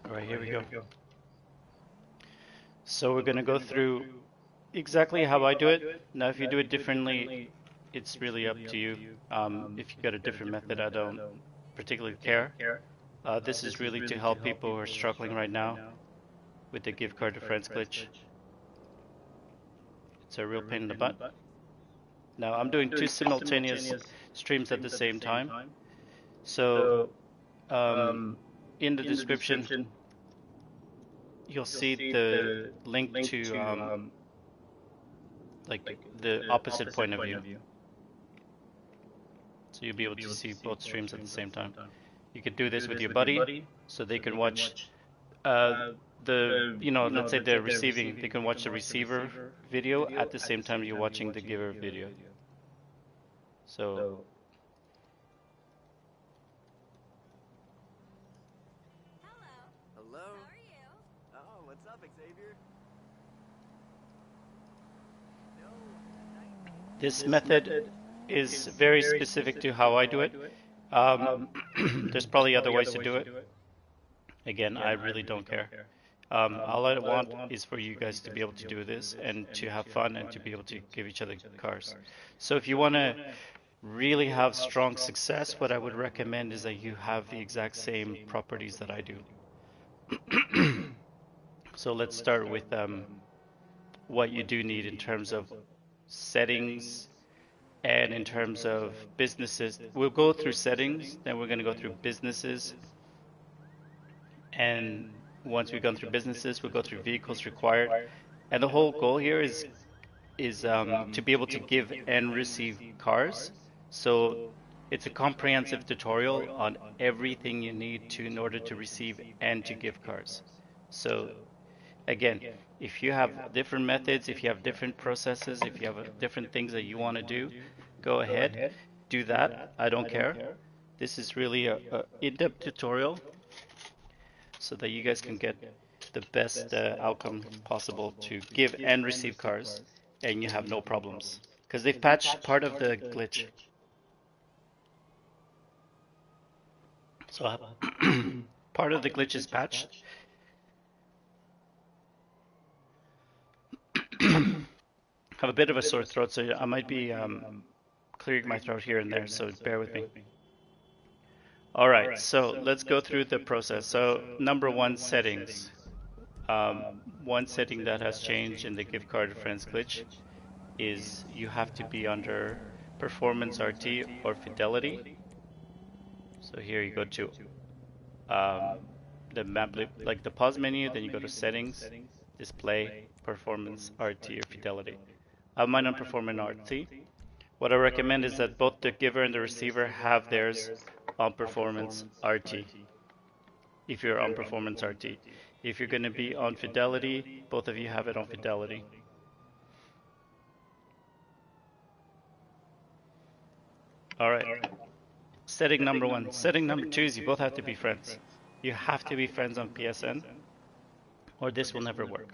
All right, here we go. So we're going to go through exactly how I do it. Now, if you do it differently, it's really up to you. If you got a different method, I don't particularly care. This is really to help people who are struggling right now with the gift card to friends glitch. It's a real pain in the butt. Now, I'm doing two simultaneous streams at the same time. So, in the description, you'll see the link to like the opposite point of view. So you'll be able to see both streams at the same time. You could do this with your buddy, so they can watch let's say they're receiving, they can watch the receiver video at the same time you're watching the giver video. So Hello. How are you? Oh, what's up, Xavier? this method is very specific to how I do it. There's probably other ways to do it. Again, I really don't care. All I want is for you guys to be able to do this and to have fun and to be able to give each other cars. So if you want to really have strong success, what I would recommend is that you have the exact same properties that I do. So let's start with what you do need in terms of settings and in terms of businesses. We'll go through settings, then we're going to go through businesses, and once we've gone through businesses, we'll go through vehicles required. And the whole goal here is to be able to give and receive cars. So it's a comprehensive tutorial on everything you need to in order to receive and to give cars. So again, if you have different methods, if you have different processes, if you have different things that you want to do, go ahead, do that. I don't care. This is really a in-depth tutorial so that you guys can get the best outcome possible to give and receive cars, and you have no problems. Because they've patched part of the glitch. So part of the glitch is patched. Have a bit of a sore throat, so I might be clearing my throat here and there, so bear with me. All right, so let's go through the process. So number one, settings. One setting that has changed in the gift card friends glitch is you have to be under performance RT or fidelity. So here you go to the map, like the pause menu, then you go to settings, display, performance RT or fidelity. I have mine on performance RT. What I recommend is that both the giver and the receiver have theirs on performance RT. If you're on performance RT. If you're going to be on fidelity, both of you have it on fidelity. All right. Setting number one. Setting number two is you both have to be friends. You have to be friends on PSN, or this will never work.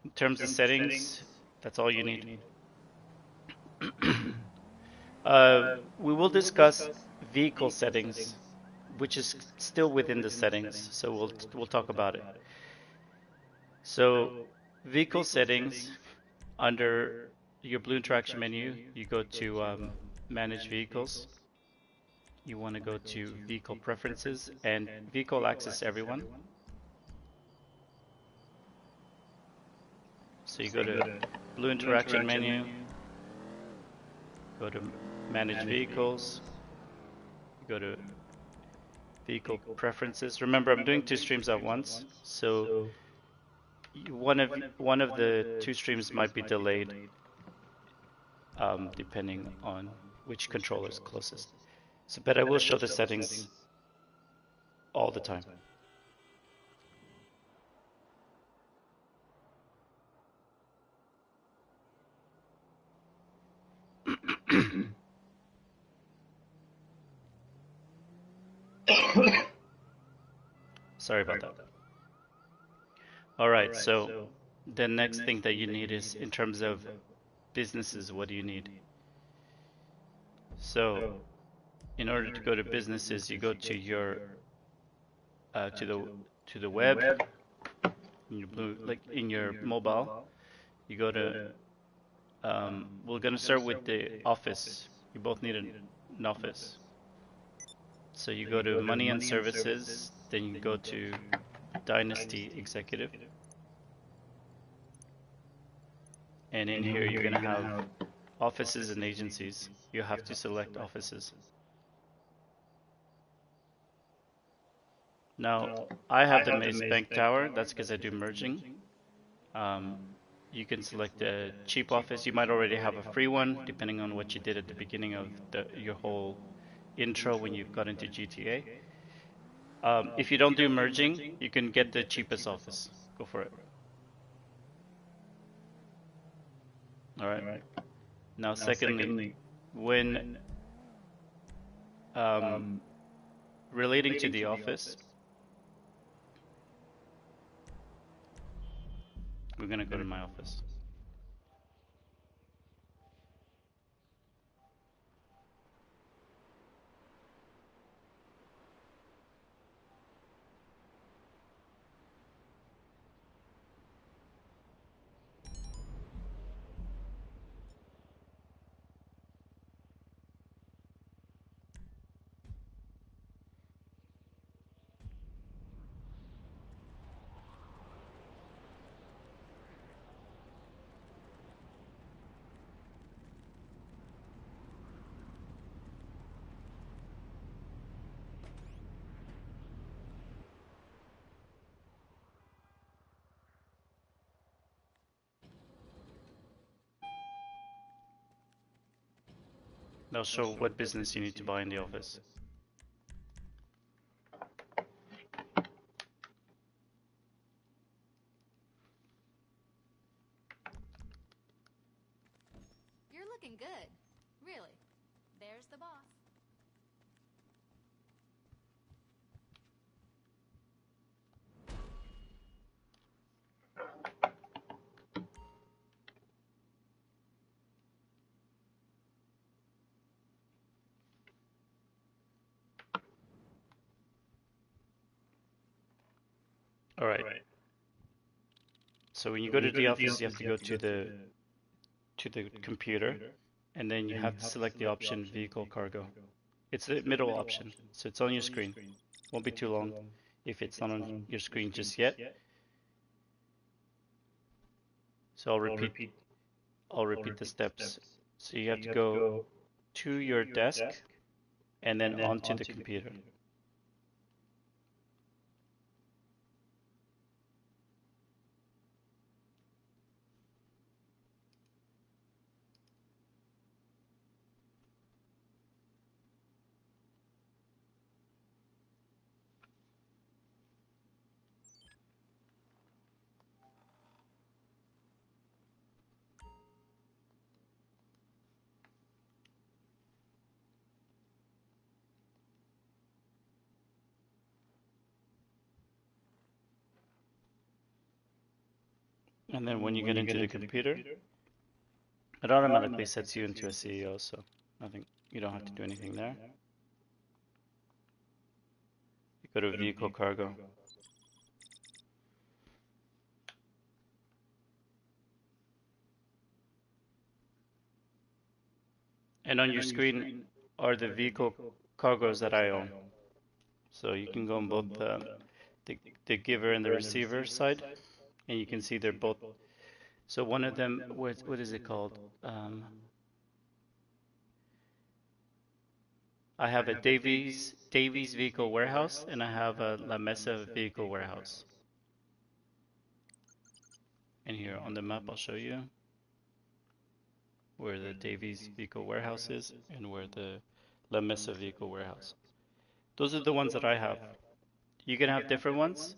In terms of settings, that's all you need. We will discuss vehicle settings, which is still within the settings, so we'll talk about it. So vehicle settings, under your blue interaction menu, you go to manage vehicles. You want to go to vehicle preferences and vehicle access everyone. So you go to blue interaction menu, go to manage vehicles, you go to vehicle preferences. Remember, I'm doing two streams at once, so one of the two streams might be delayed depending on which controller is closest. So, but I will show the settings all the time. Sorry about that. All right, so the next thing that you need is in terms of businesses, what do you need? So in order to go to businesses, you go to your to the web in your blue, like in your mobile. You go to we're gonna start with the office. You both need an office. So you go to money and services, then you go to Dynasty Executive, and in here you're gonna have offices and agencies. You have to select offices. Now I have the Maze Bank Tower. That's because I do merging. Um, you can select a cheap office. You might already have a free one, depending on what you did at the beginning of your whole intro when you got into GTA. If you don't do merging, you can get the cheapest office. Go for it. All right. Now, secondly, when relating to the office, we're gonna go to my office. They'll show what business you need to buy in the office. You're looking good. Really. There's the boss. All right. So when you go to the office, you have to go to the computer, and then you have to select the option Vehicle Cargo. It's the middle option, so it's on your screen. Won't be too long if it's not on your screen just yet. So I'll repeat the steps. So you have to go to your desk and then onto the computer. And then when you get into the computer, it automatically sets you into a CEO, so nothing, you don't have to do anything there. You go to Vehicle Cargo. And on your screen are the vehicle cargoes that I own. So you can go on both the giver and the receiver side, and you can see they're both. So one of them, what is it called? I have a Davies Vehicle Warehouse, and I have a La Mesa Vehicle Warehouse. And here on the map, I'll show you where the Davies Vehicle Warehouse is and where the La Mesa Vehicle Warehouse. Those are the ones that I have. You can have different ones.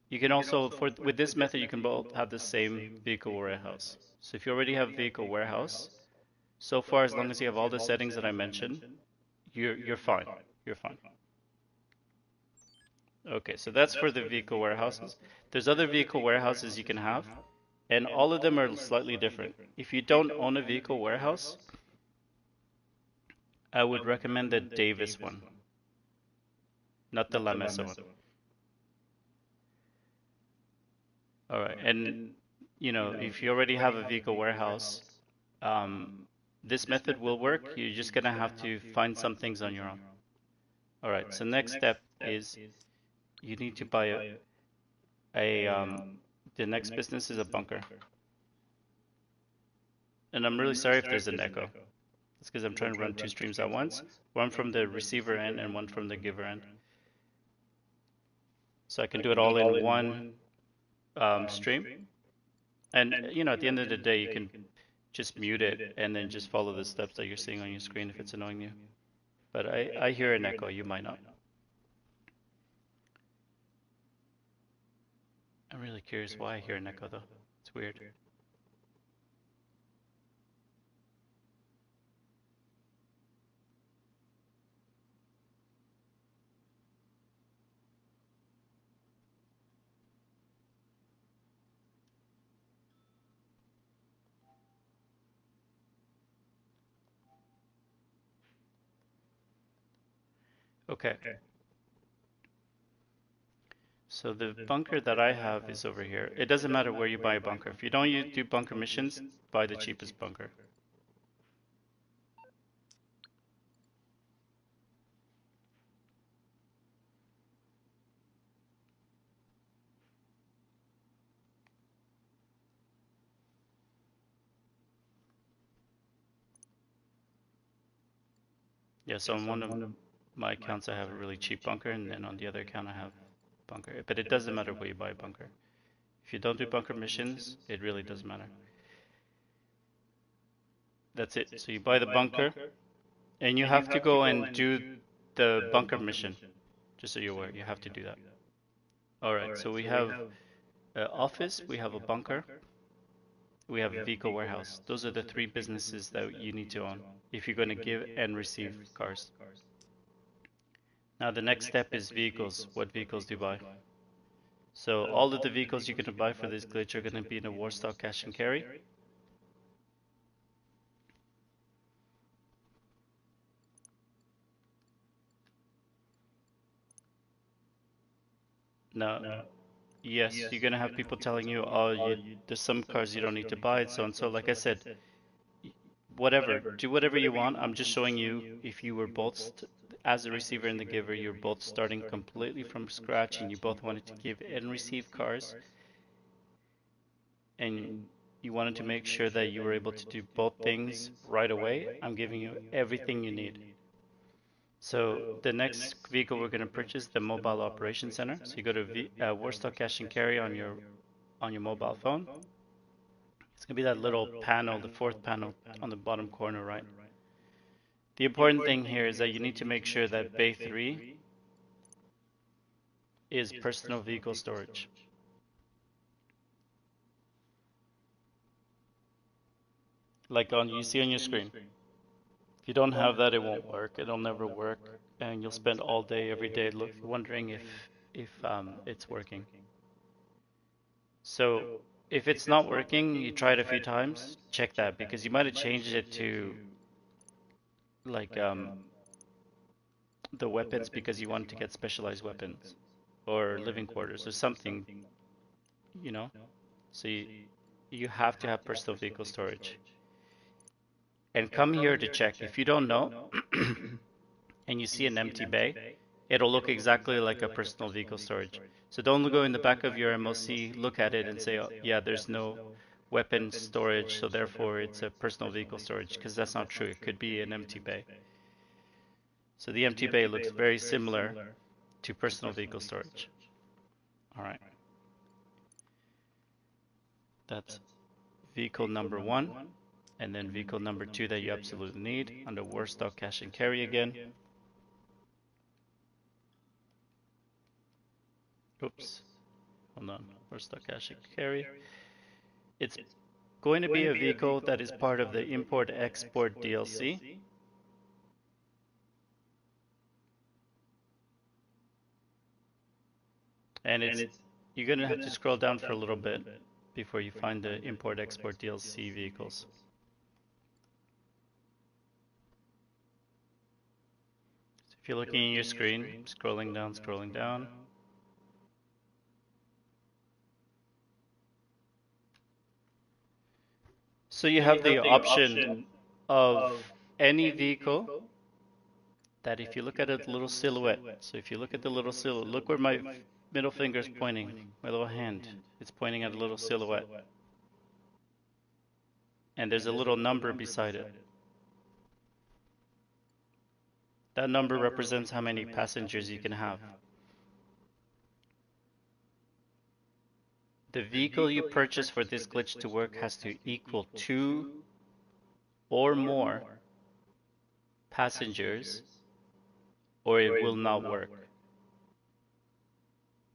You can also, with this method, you can both have the same vehicle warehouse. So if you already have vehicle warehouse, so far as long as you have all the settings that I mentioned, you're fine. You're fine. Okay, so that's for the vehicle warehouses. There's other vehicle warehouses you can have, and all of them are slightly different. If you don't own a vehicle warehouse, I would recommend the Davis one. not the La Mesa one. All right, and if you already have a vehicle warehouse, this method will work. You're just gonna have to find some things on your own. All right, so next step is you need to buy the next business is a bunker. And I'm really sorry if there's an echo. It's because I'm trying to run two streams at once, one from the receiver end and one from the giver end. So I can do it all in one stream. And at the end of the day, you can just mute it and then just follow the steps that you're seeing on your screen if it's annoying you. But I hear an echo, you might not. I'm really curious why I hear an echo though. It's weird. Okay. So the bunker that I have is over here. It doesn't matter where you buy a bunker. If you don't do bunker missions, buy the cheapest bunker. Yeah, so on one of my accounts I have a really cheap bunker, and then on the other account I have bunker. But it doesn't matter where you buy a bunker. If you don't do bunker missions, it really doesn't matter. That's it. So you buy the bunker, and you have to go and do the bunker mission. Just so you're aware, you have to do that. Alright, so we have office, we have a bunker, we have a vehicle warehouse. Those are the three businesses that you need to own if you're going to give and receive cars. Now the next step is vehicles. What vehicles do you buy? So all of the vehicles you're going to buy for this glitch are going to be in a war stock cash and carry. Now, yes, you're going to have people telling you, oh, there's some cars you don't need to buy, so and so. Like I said, whatever, do whatever you want. I'm just showing you if you were both, as the receiver and the giver, you're both starting completely from scratch and you both wanted to give and receive cars, and you wanted to make sure that you were able to do both things right away. I'm giving you everything you need. So the next vehicle we're going to purchase, the mobile operation center. So you go to Warstock Cash and Carry on your mobile phone. It's going to be that little panel, the fourth panel on the bottom corner, right? The important thing here is that you need to make sure that Bay 3 is personal vehicle storage. Like you see on your screen. If you don't have that, it won't work. It'll never work, and you'll spend all day, every day, wondering if it's working. So if it's not working, you try it a few times. Check that because you might have changed it to like the weapons because you wanted to get specialized weapons or living quarters or something, you know. So you have to have personal vehicle storage. And come here to check. If you don't know and you see an empty bay, it'll look exactly like a personal vehicle storage. So don't go in the back of your MOC, look at it and say, oh, yeah, there's no weapon storage, so therefore it's a personal vehicle storage, because that's not true. It could be an empty bay. So the empty bay looks very similar to personal vehicle storage. All right. That's vehicle number 1. And then vehicle number 2 that you absolutely need under Warstock Cash and Carry again. Oops. Hold on. Warstock Cash and Carry. It's going to be a vehicle that is part of the import-export DLC. And you're going to have to scroll down for a little bit before you find the import-export DLC vehicles. So If you're looking at your screen, scrolling down, scrolling down. So you have the option of any vehicle that if you look at a little silhouette, so if you look at the little silhouette, look where my middle finger is pointing, my little hand, it's pointing at a little silhouette. And there's a little number beside it. That number represents how many passengers you can have. The vehicle you purchase for this glitch to work has to equal 2 or more passengers, or it will not work.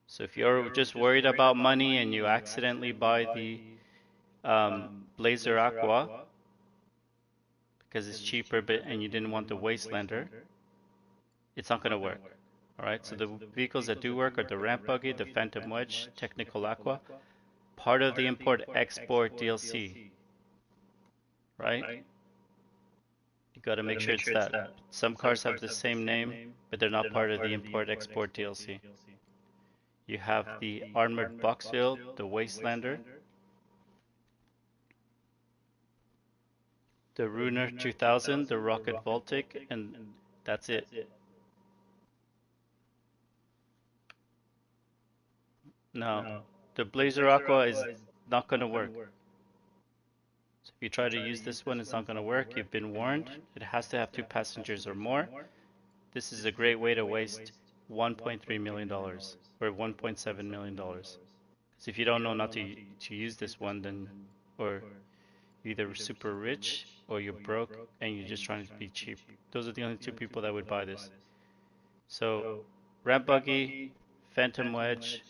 So if you're just worried about money and you accidentally buy the Blazer Aqua because it's cheaper, and you didn't want the Wastelander, it's not going to work. Alright, so the vehicles that do work are the Ramp Buggy, the Phantom Wedge, Technical Aqua, part of the Import-Export DLC. Right? You got to make sure it's that. Some cars have the same name, but they're not part of the Import-Export DLC. You have the Armored Boxville, the Wastelander, the Ruiner 2000, the Rocket Voltic, and that's it. No, the Blazer Aqua is not going to work. So if you try to use this one, it's not going to work. You've been warned. It has to have 2 passengers or more. This is a great way to waste $1.3 million or $1.7 million. Because if you don't know not to use this one, then or you're either super rich or you're broke and you're just trying to be cheap. Those are the only 2 people that would buy this. So Ramp Buggy, Phantom Wedge,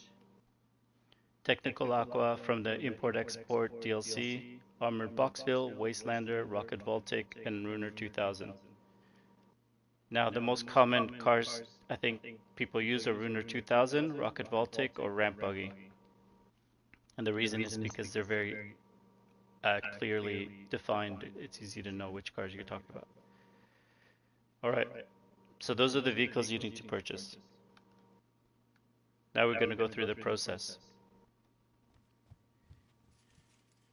Technical Aqua from the Import-Export DLC, Armored Boxville, Wastelander, Rocket Voltic, and Ruiner 2000. Now the most common cars I think people use are Ruiner 2000, Rocket Voltic, or Ramp Buggy. And the reason is because they're very clearly defined. It's easy to know which cars you're talking about. Alright, so those are the vehicles you need to purchase. Now we're going to go through the process.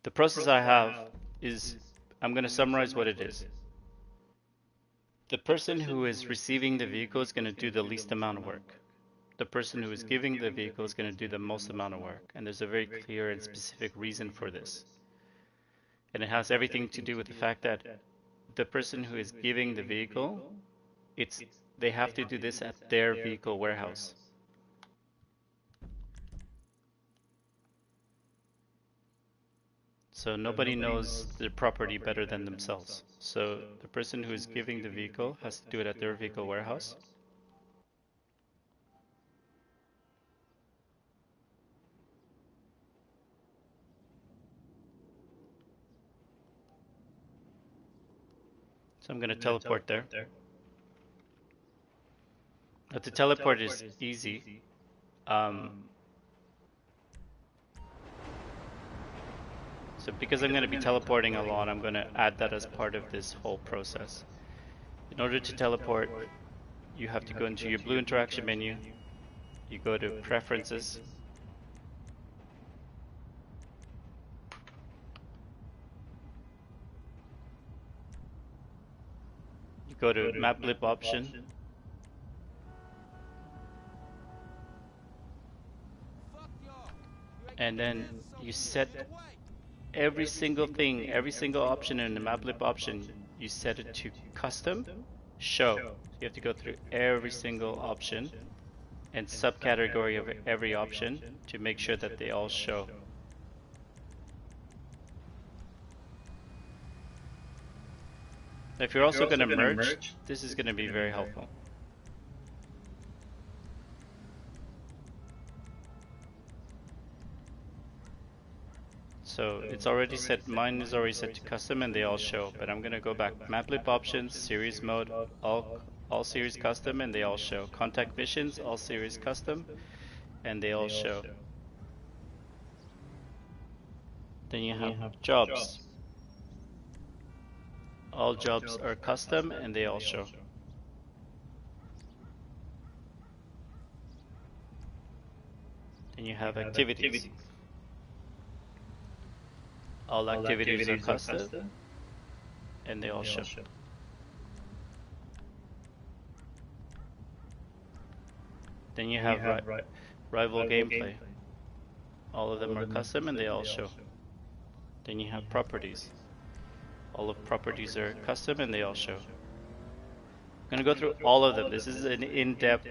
The process I have is, I'm going to summarize what it is. The person who is receiving the vehicle is going to do the least amount of work. The person who is giving the vehicle is going to do the most amount of work. And there's a very clear and specific reason for this. And it has everything to do with the fact that the person who is giving the vehicle, they have to do this at their vehicle warehouse. So nobody knows the property better than themselves. So the person who is giving the vehicle has to do it at their vehicle warehouse. So I'm going to teleport there. Now to teleport is easy. So because I'm going to be teleporting a lot, I'm going to add that as part of this whole process. In order to teleport, you have to go into your blue interaction menu. You go to Preferences. You go to Map Blip option. And then you set every single thing, every single option in the map blip option, you set it to custom show. You have to go through every single option and subcategory of every option to make sure that they all show. If you're also going to merge, this is going to be very helpful. So it's already set, mine is already set to custom and they all show, but I'm gonna go back, maplib options, series mode, all series custom and they all show. Contact missions, all series custom and they all show. Then you have jobs. All jobs are custom and they all show. and you have activities. All activities are custom, and they all show. Then you have rival gameplay. All of them are custom and they all show. Then you have properties. All of properties are custom and they all show. I'm gonna go through all of them. This is an in-depth,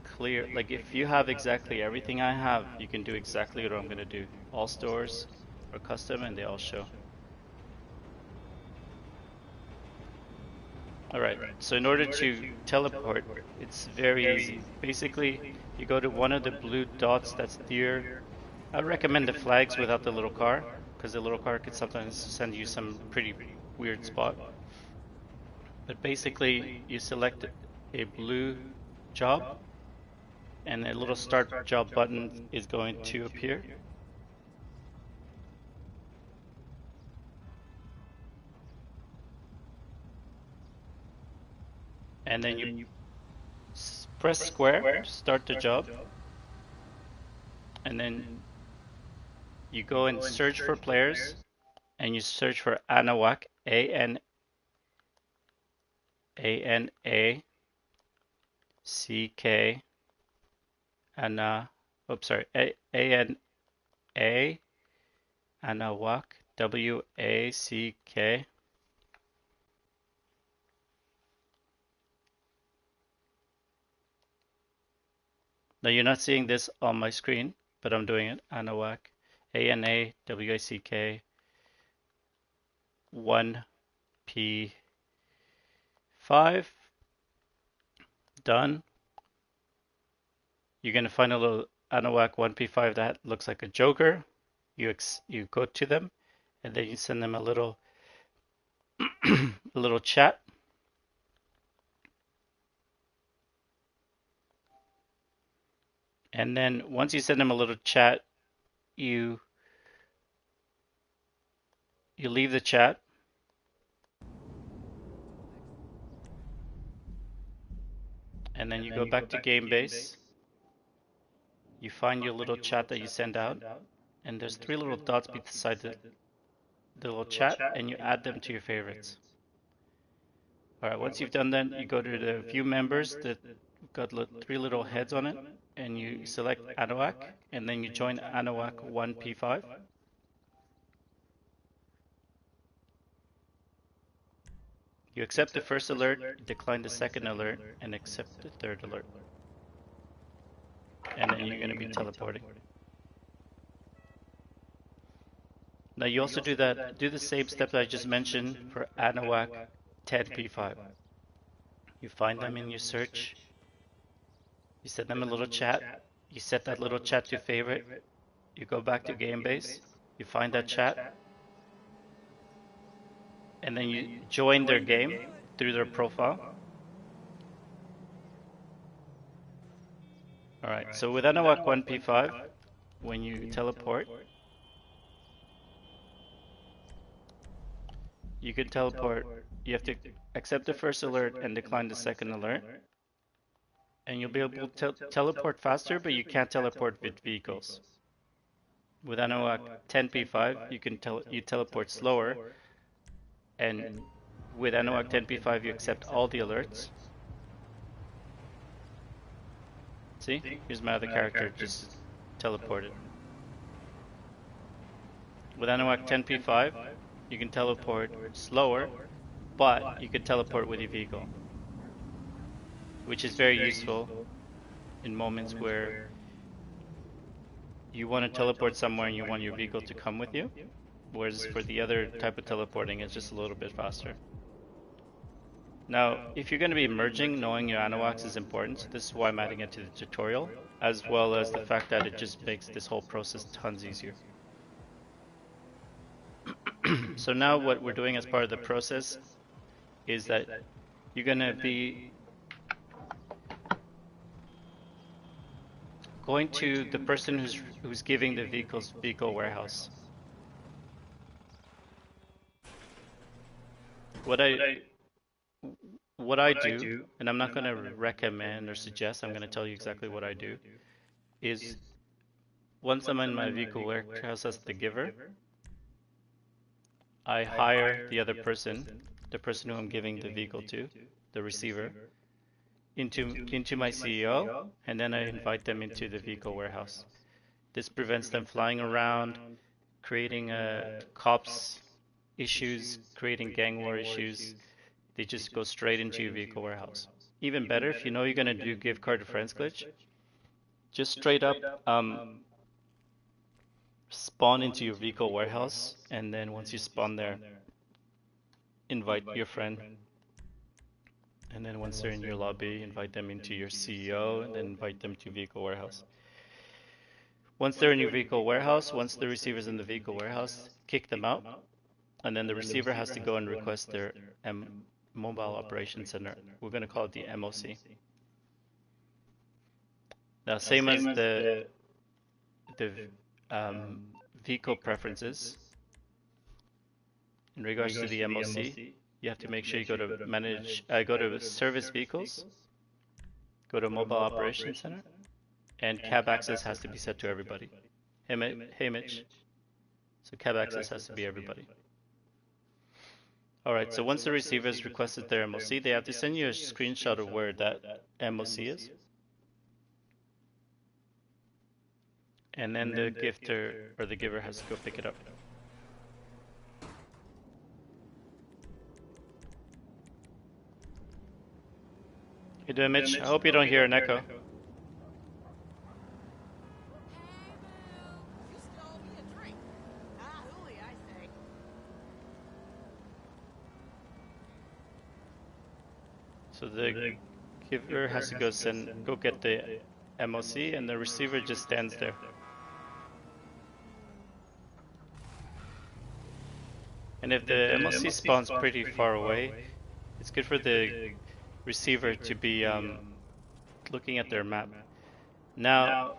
clear, like if you have exactly everything I have, you can do exactly what I'm gonna do. All stores are custom and they all show. Alright, so in order to teleport, it's very easy. Basically, you go to one of the blue dots that's near. I recommend the flags without the little car, because the little car could sometimes send you some pretty weird spot. But basically, you select a blue job, and a little start job button is going to appear. And then you press square to start the job, and then you go and search for players, and you search for Anahuac, A-N-A-C-K, A-N-A, Anahuac, W-A-C-K. Now you're not seeing this on my screen, but I'm doing it. Anahuac, A-N-A-W-A-C-K, 1P5. Done. You're gonna find a little Anahuac 1P5 that looks like a joker. You go to them, and then you send them a little a little chat. And then once you send them a little chat, you leave the chat. And then you go back to game base. You find your little chat that you send out, and there's 3 little dots beside the little chat, and you add them to your favorites. Alright, once you've done that, you go to the view members that got 3 little heads on it, and you select Anahuac, and then you join Anahuac 1P5. You accept the first alert, decline the second alert, and accept the third alert. And then you're going to be teleporting. Now you also do the same step that I just mentioned for Anahuac 10P5. You find them in your search. You send them a little chat. You set that little chat to favorite. You go back to game base. You find that chat. And then you join their game through their profile. Alright, so with Anahuac 1P5, when you teleport, you can teleport. You have to accept the first alert and decline the second alert. And you'll be able to teleport faster, but you can't teleport with vehicles. With Anahuac 10P5, you teleport slower. And with Anahuac 10P5, you accept all the alerts. See? Here's my other character just teleported. With Anahuac 10P5, you can teleport slower, but you can teleport with your vehicle, which is very useful in moments where you want to teleport somewhere and you want your vehicle to come with you, whereas for the other type of teleporting, it's just a little bit faster. Now, if you're going to be merging, knowing your Anahuacs is important, so this is why I'm adding it to the tutorial, as well as the fact that it just makes this whole process tons easier. So now what we're doing as part of the process is that you're going to be going to the person who's giving the vehicle warehouse. What I do, and I'm not going to recommend or suggest, I'm going to tell you exactly what I do, is once I'm in my vehicle warehouse as the giver, I hire the other person, the person who I'm giving the vehicle to, the receiver, into my CEO, and then I invite them into the vehicle warehouse. This prevents them flying around, creating cops issues, creating gang war issues. They just go straight into your vehicle warehouse. Even better, if you know you're gonna do gift card to friends glitch, just straight up spawn into your vehicle warehouse, and then once you spawn there, invite your friend. And then once they're in your lobby, invite them into your CEO, and then invite them to vehicle warehouse. Once they're in your vehicle warehouse, once the receiver's in the vehicle warehouse, kick them out, and then the receiver has to go and request their mobile operations center. We're going to call it the MOC. Now, same as the vehicle preferences, in regards to the MOC, you have to make sure you go to manage, go to service vehicles, go to mobile operations center, and cab access has to be set to everybody. Hey Mitch. So cab access has to be everybody. Alright, so once the receivers requested their MOC, they have to send you a screenshot of where that MOC is. And then the gifter or the giver has to go pick it up. You doing, Mitch? I hope you don't hear an echo. So the giver has to go get the MOC, and the receiver just stands there. And if the MOC spawns pretty far away, it's good for the receiver to be looking at their map. Now,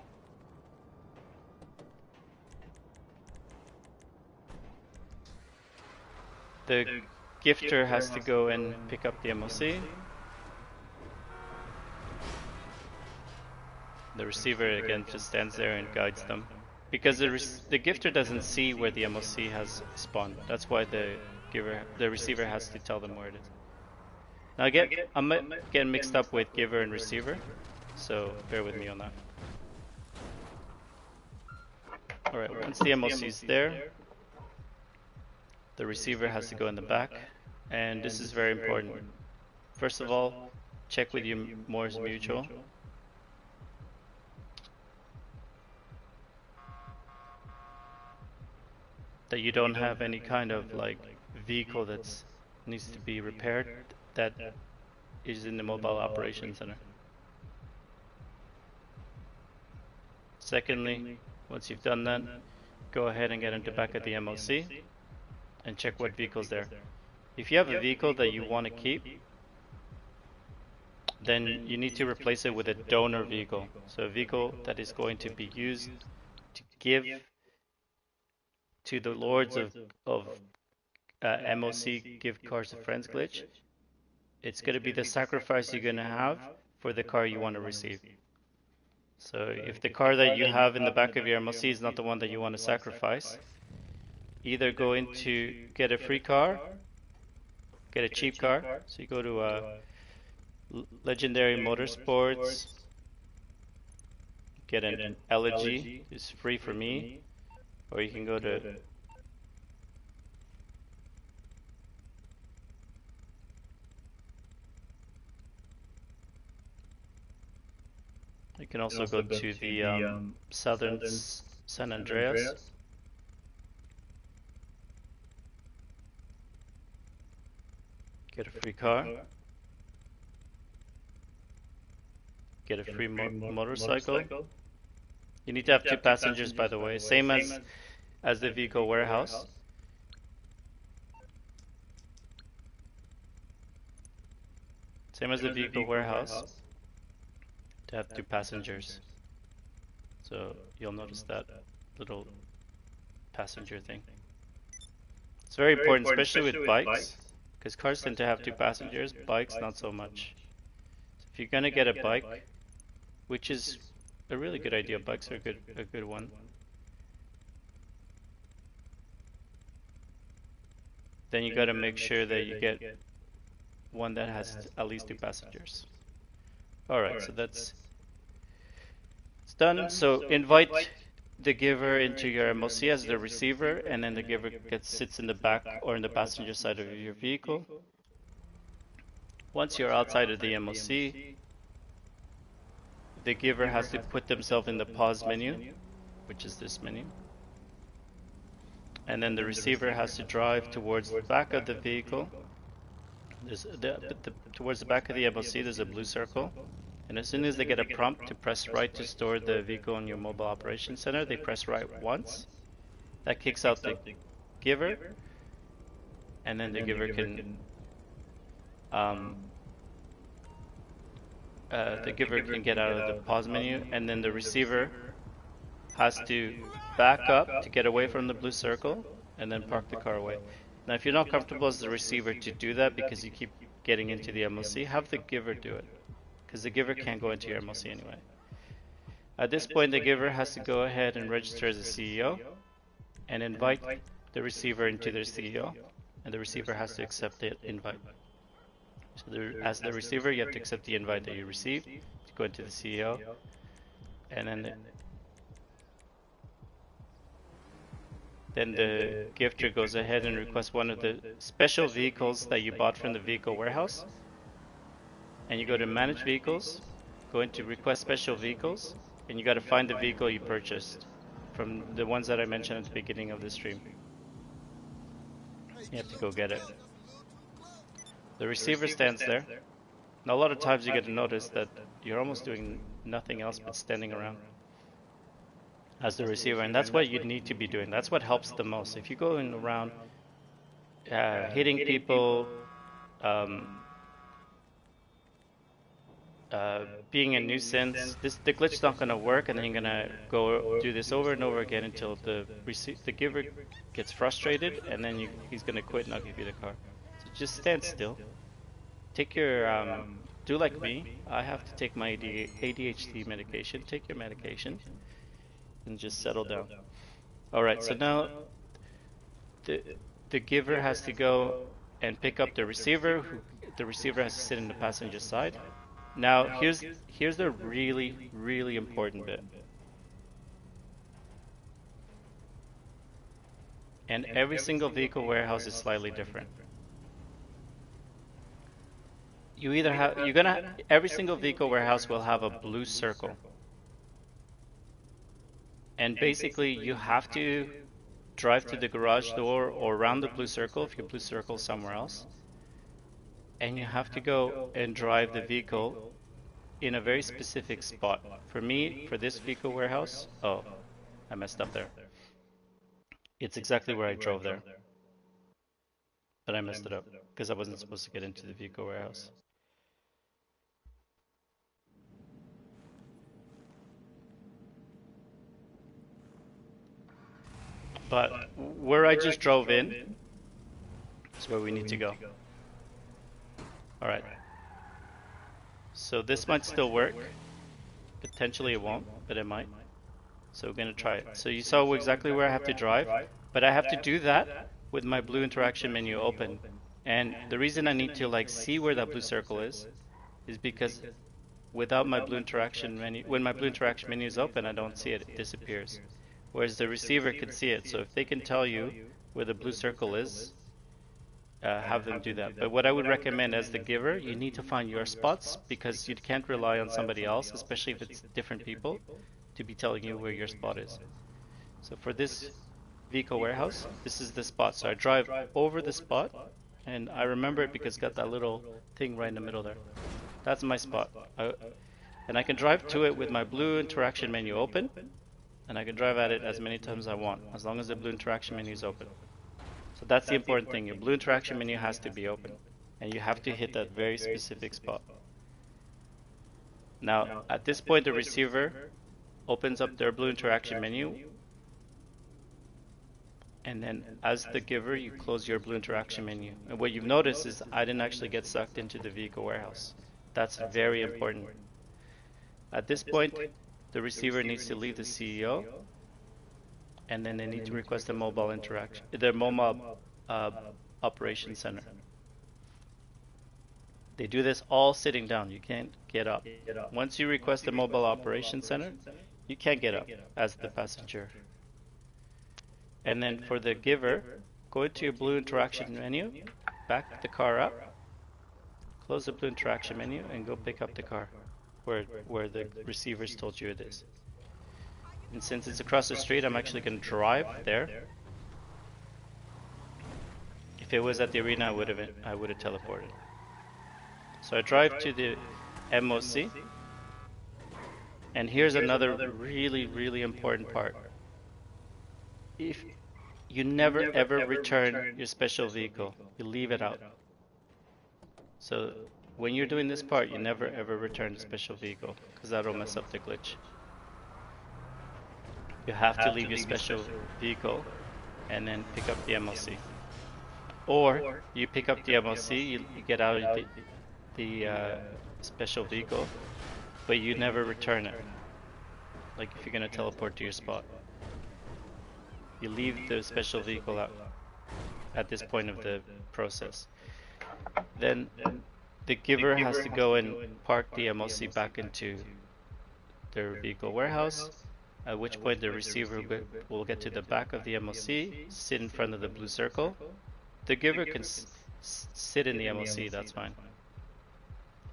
the gifter has to go and pick up the MOC. The receiver again just stands there and guides them, because the gifter doesn't see where the MOC has spawned. That's why the receiver has to tell them where it is. Now I'm getting mixed up with giver and receiver, so bear with me on that. Alright, once the MOC is there, the receiver has to go in the back, and this is very important. First of all, check with your Morse Mutual. That you don't have any kind of like vehicle that needs to be repaired that is in the mobile operations center. Secondly, once you've done that, go ahead and get into back at the MOC and check what vehicle's there. If you have a vehicle that you want to keep, then you need to replace it with a donor vehicle. So a vehicle that is going to be used to give to the lords of MOC gift cards to friends glitch. It's going to be the sacrifice you're going to have for the car you want to receive. So if the car that you have in the back of your MOC is not the one that you want to sacrifice, either go into get a free car, get a cheap car. So you go to Legendary Motorsports, get an Elegy, it's free for me, or you can go to you can also go to the Southern San Andreas. Get a free car. Get a free motorcycle. You need to have 2 passengers, by the way, same as the vehicle warehouse. Same as the vehicle warehouse, to have 2 passengers. So you'll notice that little passenger thing. It's very important, especially with bikes, because cars tend to have 2 passengers, bikes not so much. So if you're gonna get a bike, which is a really good idea, bikes are a good one. then you got to make sure that you get one that has at least 2 passengers. Alright, so that's it's done. So invite the giver into your MOC as the receiver, and then the giver sits in the back or in the passenger side of your vehicle. Once you're outside of the MOC, the giver has to put themselves in the pause menu, which is this menu. And then the receiver has to drive towards the back of the vehicle. Towards the back of the MOC, there's a blue circle. And as soon as they get a prompt to press right to store the vehicle in your mobile operations center, they press right once. That kicks out the giver. And then the giver can get out of the pause menu, and then the receiver has to back up to get away from the blue circle and then park the car away. Now if you're not comfortable as the receiver to do that because you keep getting into the MOC, have the giver do it, because the giver can't go into your MOC anyway. At this point, the giver has to go ahead and register as a CEO and invite the receiver into their CEO, and the receiver has to accept the invite. So as the receiver, you have to accept the invite that you received to go into the CEO, and then the gifter goes ahead and requests one of the special vehicles that you bought from the vehicle warehouse. And you go to manage vehicles, go into request special vehicles, and you got to find the vehicle you purchased from the ones that I mentioned at the beginning of the stream. You have to go get it. The receiver stands there. Now a lot of times you get to notice that you're almost doing nothing else but standing around as the receiver, and that's what you need to be doing. That's what helps the most. If you go around hitting people, being a nuisance, the glitch's not going to work, and then you're going to go do this over and over again until the giver gets frustrated, and then he's going to quit and not give you the car. So just stand still. Take your, do like me. I have to take my ADHD medication. Take your medication and just settle down. Alright, so now the giver has to go and pick up the receiver. The receiver has to sit in the passenger side. Now here's the really, really important bit. And every single vehicle warehouse is slightly different. You either have, every single vehicle warehouse will have a blue circle. And basically you have to drive to the garage door or around the blue circle if your blue circle is somewhere else. And you have to go and drive the vehicle in a very specific spot. For me, for this vehicle warehouse, oh, I messed up there. It's exactly where I drove there. But I messed it up because I wasn't supposed to get into the vehicle warehouse. But where I just drove in is where we need to go. Alright. So this might still work. Potentially it won't, but it might. So we're going to try it. So you saw exactly where I have to drive, but I have to do that with my blue interaction menu open. And the reason I need to see where that blue circle is because without my blue interaction menu, when my blue interaction menu is open, I don't see it, it disappears. Whereas the receiver can see it. So if they can tell you where the blue circle is, have them do that. But what I would recommend as the giver, you need to find your spots because you can't rely on somebody else, especially if it's different people, to be telling you where your spot is. So for this vehicle warehouse, this is the spot. So I drive over the spot, and I remember it because it's got that little thing right in the middle there. That's my spot. And I can drive to it with my blue interaction menu open, and I can drive at it as many times as I want, as long as the blue interaction menu is open. So that's the important thing. Your blue interaction menu has to be open, and you have to hit that very specific spot. Now, at this point, the receiver opens up their blue interaction menu, and then as the giver, you close your blue interaction menu. And what you've noticed is I didn't actually get sucked into the vehicle warehouse. That's very important. At this point, the receiver needs to leave the CEO, and then they need to request a mobile interaction, their mobile Operations Center. They do this all sitting down. You can't get up. Once you request a mobile operations center, you can't get up as the passenger. And then for the giver, go into your blue interaction menu, back the car up, close the blue interaction menu, and go pick up the car where the receivers told you it is. And since it's across the street, I'm actually going to drive there. If it was at the arena, I would have teleported. So I drive to the MOC, and here's another really important part. If you never ever return your special vehicle, you leave it out. So when you're doing this part, you never ever return the special vehicle, because that'll mess up the glitch. You have to leave your special vehicle and then pick up the MOC. Or you pick up the MOC, you get out of the special vehicle, but you never return it. Like if you're gonna teleport to your spot, you leave the special vehicle out at this point of the process. Then the giver has to go and park the MOC back into their vehicle warehouse, at which point the receiver will get to the back of the MOC, sit in front of the blue circle. The giver can sit in the MOC, that's fine.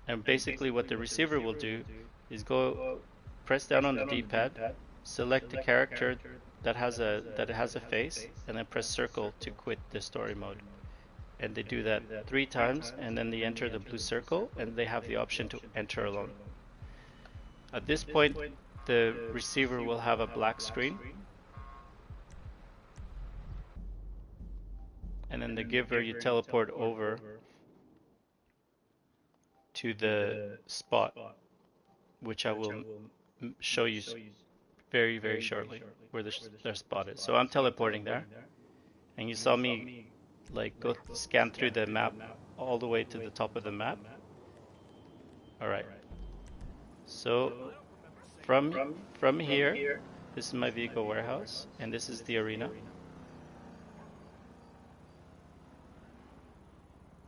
And basically what the receiver will do is go press down on the D-pad, select the character that has a face, and then press circle to quit the story mode. And they do that 3 times, and then they enter the blue circle, and they have the option to enter alone. At this point, the receiver will have a black screen, and then the giver, you teleport over to the spot, which I will show you very shortly where their spot is. So I'm teleporting there, and you saw me like go scan through the map all the way to the top of the map. Alright, so from here, this is my vehicle warehouse, and this is the arena.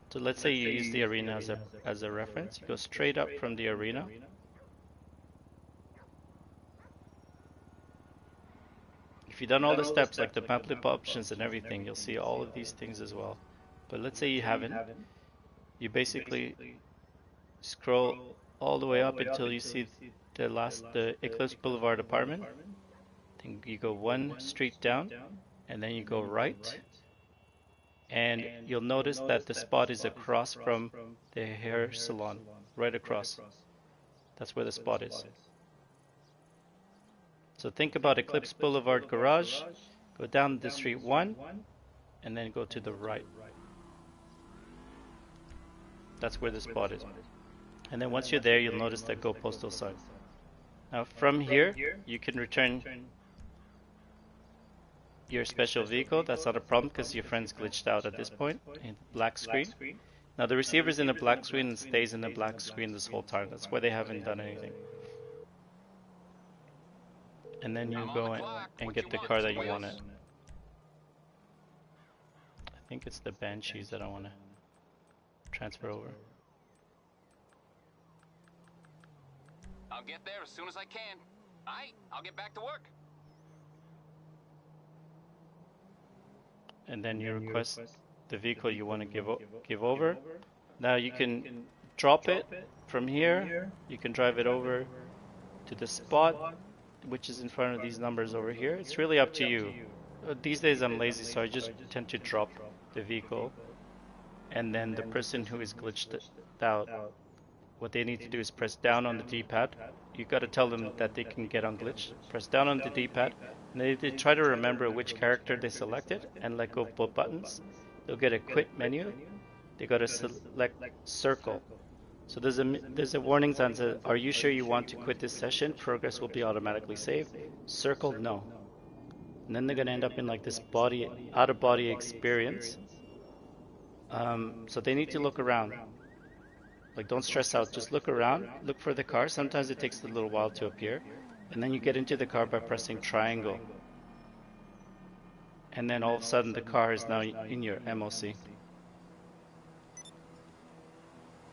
So let's say you use the arena as a reference. You go straight up from the arena. If you've done all the steps like the map lip options and everything, you'll see all of these things as well. But let's say you haven't. You basically scroll all the way up until you see the Eclipse Boulevard apartment. Then you go 1 street down, and then you go right. And you'll notice that the spot is across from the hair salon, right across. That's where the spot is. So think about Eclipse Boulevard Garage, go down the street 1, and then go to the right. That's where the spot is. And then once you're there, you'll notice that Go Postal sign. Now from here, you can return your special vehicle. That's not a problem because your friend's glitched out at this point in black screen. Now the receiver's in a black screen and stays in the black screen this whole time. That's why they haven't done anything. And then you go and get the car that you wanted. I think it's the Banshees that I want to transfer over. I'll get there as soon as I can. Aight, I'll get back to work. And then you request the vehicle you want to give over. Now you can drop it from here. You can drive it over to the spot, which is in front of these numbers over here. It's really up to you. These days I'm lazy, so I just tend to drop the vehicle, and then the person who is glitched out, what they need to do is press down on the D-pad. You got to tell them that they can get unglitched. Press down on the D-pad, and they try to remember which character they selected and let go of both buttons. They'll get a quit menu. They got to select circle. So there's a warning sign that says, "Are you sure you want to quit this session? Progress will be automatically saved." Circle no. And then they're gonna end up in like this out of body experience. So they need to look around. Like, don't stress out. Just look around. Look for the car. Sometimes it takes a little while to appear, and then you get into the car by pressing triangle. And then all of a sudden the car is now in your MOC.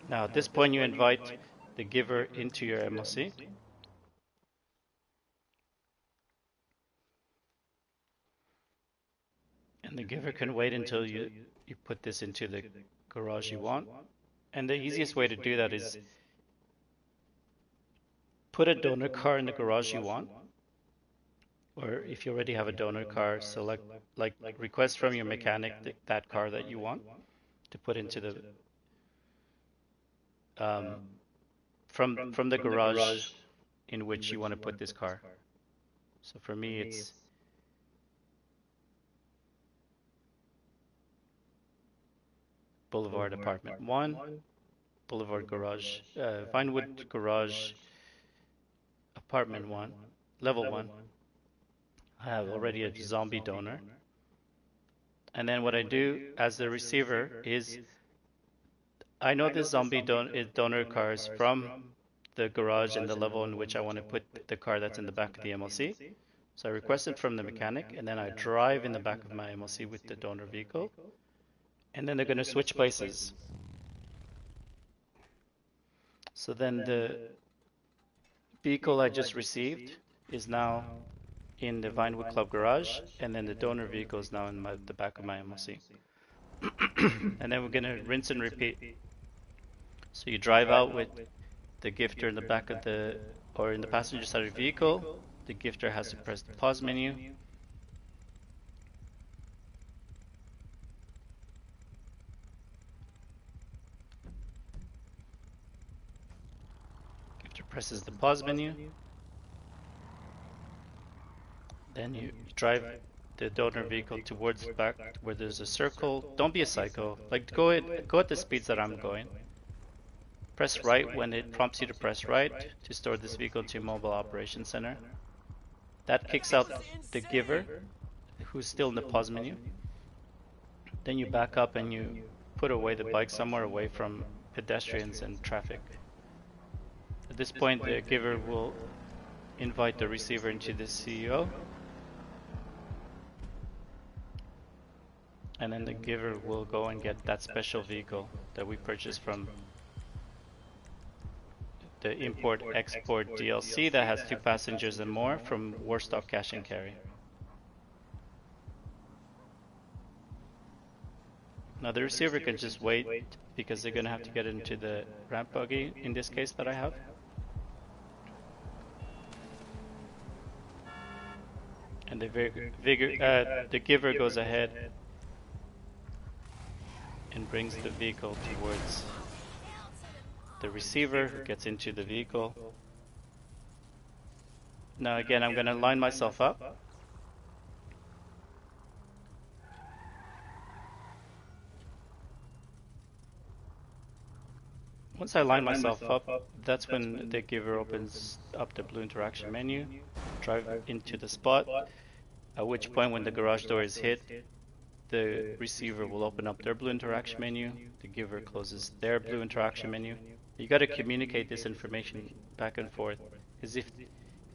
Now at this point you invite the giver into your MOC. And the giver can wait until you put this into the garage you want. And the easiest way to do that is put a donor car in the garage you want. Or if you already have a donor car, select like request from your mechanic that car that you want to put into the from the garage in which you want to put this car. So for me it's Boulevard Apartment 1, Boulevard Garage, Vinewood Garage Apartment 1, Level 1. I have already a zombie donor. And then what I do as the receiver is I know this zombie donor car is from the garage and the level in which I want to put the car that's in the back of the MLC. So I request it from the mechanic, and then I drive in the back of my MLC with the donor vehicle. And then they're going to switch places. So then the vehicle I just received is now in the Vinewood Club garage, and then the donor vehicle is now in the back of my MLC. And then we're going to rinse and repeat. So you drive out with the gifter in the back of or in the passenger side of the vehicle. The gifter has to press the pause menu. Gifter presses the pause menu. Then you drive the donor vehicle towards the back where there's a circle. Don't be a psycho. Like go at the speeds that I'm going. Press right when it prompts you to press right to store this vehicle to Mobile Operations Center. That kicks out the giver, who's still in the pause menu. Then you back up and you put away the bike somewhere away from pedestrians and traffic. At this point, the giver will invite the receiver into the CEO. And then the giver will go and get that special vehicle that we purchased from the import-export DLC that has 2 passengers and more from Warstock Cash and Carry. Now the receiver can just wait because they're going to have to get into the ramp buggy in this case that I have. And the giver goes ahead and brings the vehicle towards the receiver, who gets into the vehicle. Now again, I'm going to line myself up. Once I line myself up, that's when the giver opens up the blue interaction menu, drive into the spot, at which point when the garage door is hit, the receiver will open up their blue interaction menu, the giver closes their blue interaction menu. You got to communicate this information back and forth, because if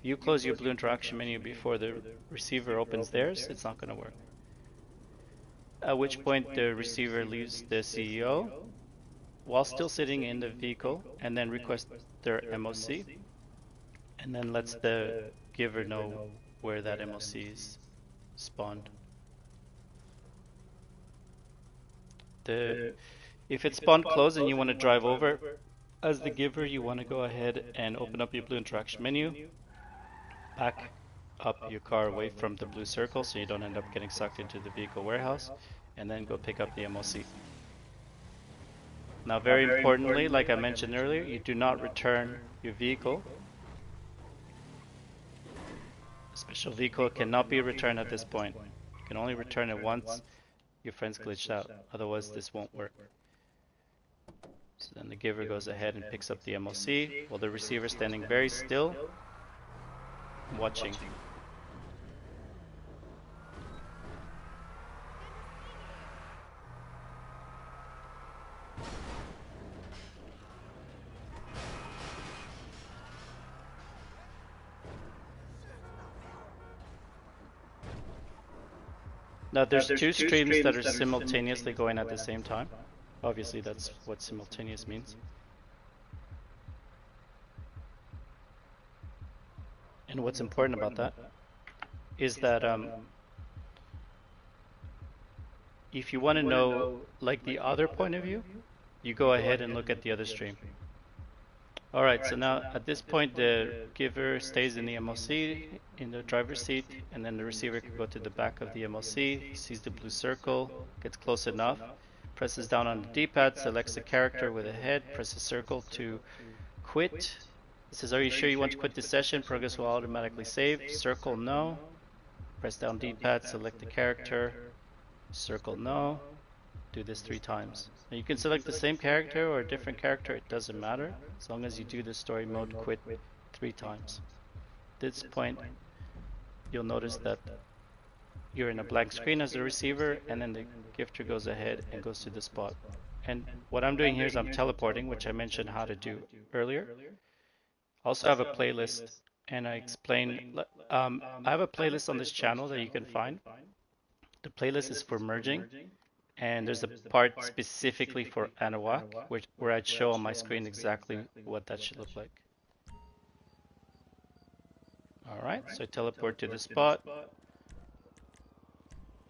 you close your blue interaction menu before the receiver opens theirs, it's not going to work. At which point the receiver leaves the CEO while still sitting in the vehicle and then requests their MOC and then lets the giver know where that MOC is spawned. If it's spawned closed and you want to drive over, as the giver you want to go ahead and open up your blue interaction menu, back up your car away from the blue circle so you don't end up getting sucked into the vehicle warehouse, and then go pick up the MOC. Now very importantly, like I mentioned earlier, you do not return your vehicle. A special vehicle cannot be returned at this point. You can only return it once your friend's glitched out, otherwise this won't work. So then the giver goes ahead and picks up the MOC while the receiver is standing very still, watching. Now there's 2 streams that are simultaneously going at the same time. Obviously that's what simultaneous means. And what's important about that is that if you want to know like the other point of view, you go ahead and look at the other stream. All right, so now at this point the giver stays in the MOC in the driver's seat, and then the receiver can go to the back of the MOC, sees the blue circle, gets close enough, presses down on the D-pad, selects the character with a head, presses circle to quit. It says, are you sure you want to quit this session? Progress will automatically save. Circle no. Press down D-pad, select the character, circle no. Do this 3 times. Now you can select the same character or a different character, it doesn't matter, as long as you do the story mode quit 3 times. At this point, you'll notice that you're in a blank screen as the receiver, and then the gifter goes ahead and goes to the spot. And what I'm doing here is I'm teleporting, which I mentioned how to do earlier. I also have a playlist, and I explain, I have a playlist on this channel that you can find. The playlist is for merging, and there's a part specifically for MOC, where I'd show on my screen exactly what that should look like. Alright, so I teleport to the spot,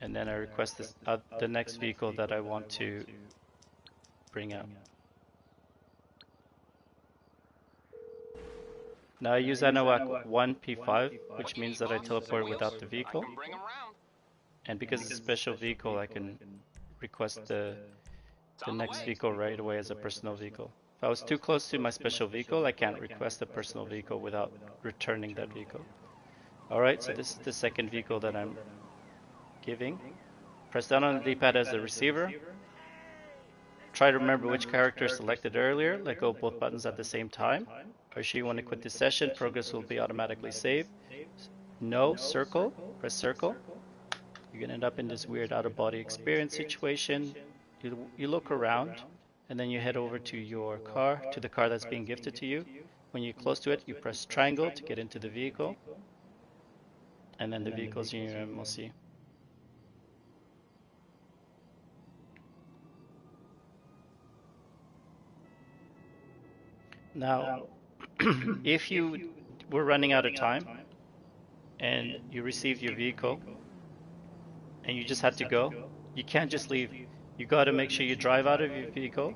and then I request this, the next vehicle that I want to bring out. Now I use MOC 1P5, which means that I teleport without the vehicle. And because it's a special vehicle, I can request the next vehicle right away as a personal vehicle. If I was too close to my special vehicle, I can't request a personal vehicle without returning that vehicle. Alright, so this is the second vehicle that I'm giving. Press down on the D-pad as the receiver. Try to remember which character selected earlier. Let go of both buttons at the same time. Are you sure you want to quit this session? Progress will be automatically saved. No, circle. Press circle. You're going to end up in this weird out-of-body experience situation. You look around, and then you head over to your car, to the car that's being gifted to you. When you're close to it, you press triangle to get into the vehicle. And then the vehicle's in your MOC. Now, if you were running out of time, and you received your vehicle, and you just had to go, you can't just leave. You got to make sure you drive out of your vehicle,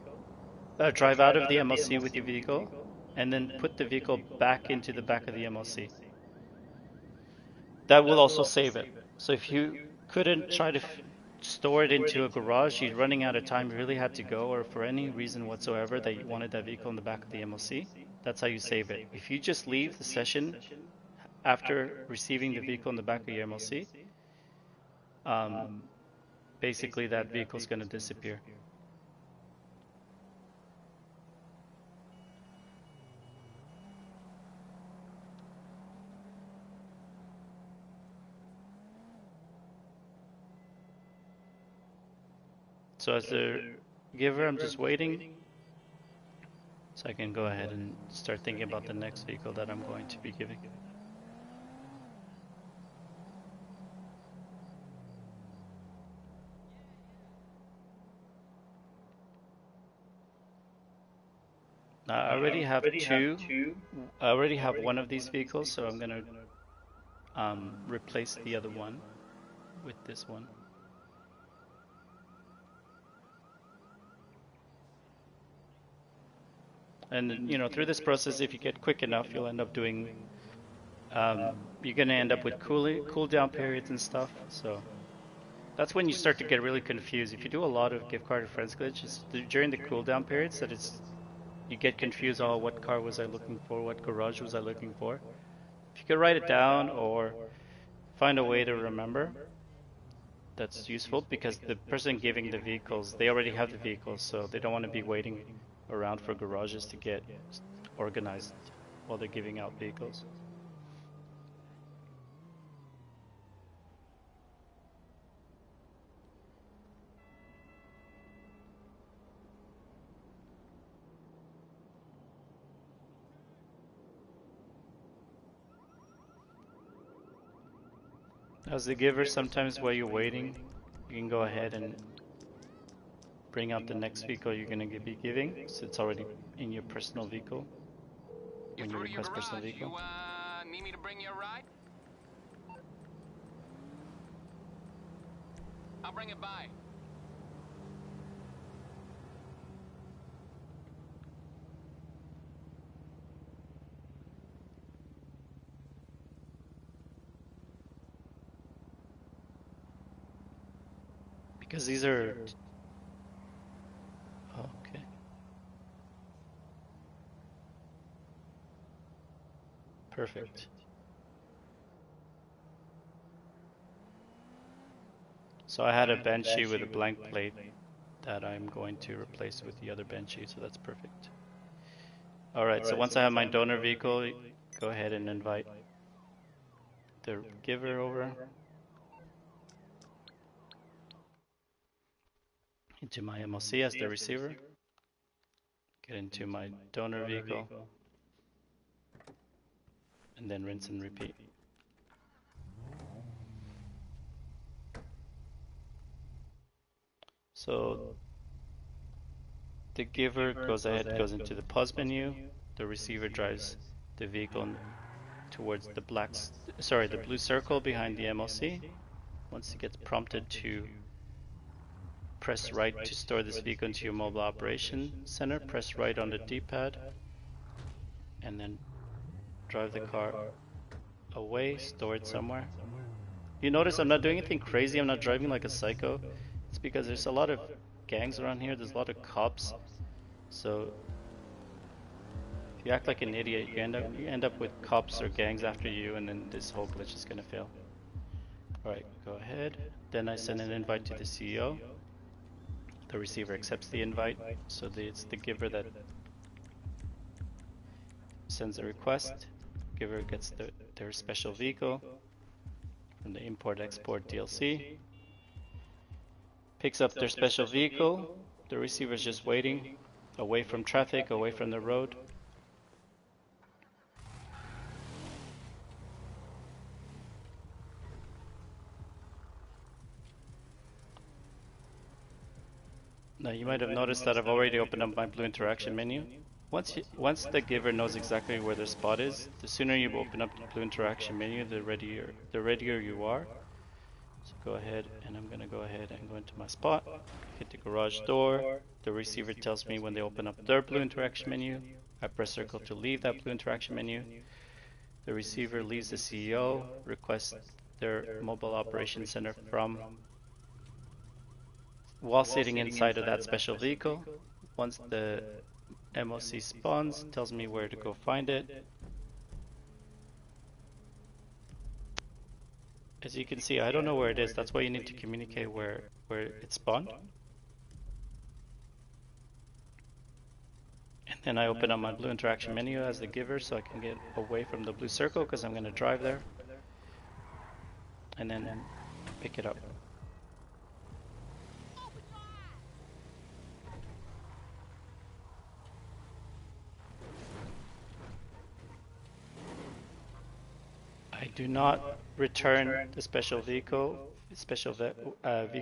drive out of the MOC with your vehicle, and then put the vehicle back into the back of the MOC. That will also save it. So if you couldn't try to store it into a garage, you're running out of time, you really had to go, or for any reason whatsoever that you wanted that vehicle in the back of the MOC, that's how you save it. If you just leave the session after receiving the vehicle in the back of your MOC, basically that vehicle is going to disappear. So as the giver, I'm just waiting so I can go ahead and start thinking about the next vehicle that I'm going to be giving. I already have I already have one of these vehicles, so I'm going to replace the other one with this one. And you know, through this process, if you get quick enough, you'll end up doing, you're going to end up with cool down periods and stuff. So that's when you start to get really confused. If you do a lot of gift card or friends glitches during the cooldown periods, you get confused. Oh, what car was I looking for? What garage was I looking for? If you could write it down or find a way to remember, that's useful, because the person giving the vehicles, they already have the vehicles, so they don't want to be waiting around for garages to get organized while they're giving out vehicles. As the giver, sometimes while you're waiting, you can go ahead and bring out the next vehicle you're going to be giving, so it's already in your personal vehicle when you request personal vehicle. Need me to bring you a ride? I'll bring it by. Because these are... Okay. Perfect. So I had a Banshee with a blank plate that I'm going to replace with the other Banshee, so that's perfect. Alright, so once I have my donor vehicle, go ahead and invite the giver over into my MOC as the receiver. Get into my donor vehicle, and then rinse and repeat. So the giver goes ahead, goes into the pause menu. The receiver drives the vehicle towards the the blue circle behind the MOC. Once it gets prompted to press right to store this vehicle into your mobile operation center, press right on the D-pad, and then drive the car away, store it somewhere. You notice I'm not doing anything crazy, I'm not driving like a psycho. It's because there's a lot of gangs around here, there's a lot of cops. So if you act like an idiot, you end up with cops or gangs after you, and then this whole glitch is gonna fail. Alright, go ahead. Then I send an invite to the CEO. The receiver accepts the invite, so it's the giver that sends a request. Giver gets their special vehicle from the import-export DLC. Picks up their special vehicle. The receiver is just waiting, away from traffic, away from the road. Now you might have noticed that I've already opened up my blue interaction menu. Once the giver knows exactly where their spot is, the sooner you open up the blue interaction menu, the readier you are. So go ahead, and I'm gonna go ahead and go into my spot, hit the garage door. The receiver tells me when they open up their blue interaction menu. I press circle to leave that blue interaction menu. The receiver leaves the CEO, requests their mobile operations center from while sitting inside of that special vehicle. Once the MOC spawns, tells me where to go find it. As you can see, I don't know where it is. That's why you need to communicate where it spawned. And then I open up my blue interaction menu as the giver so I can get away from the blue circle because I'm going to drive there. And then pick it up. I do not return the special vehicle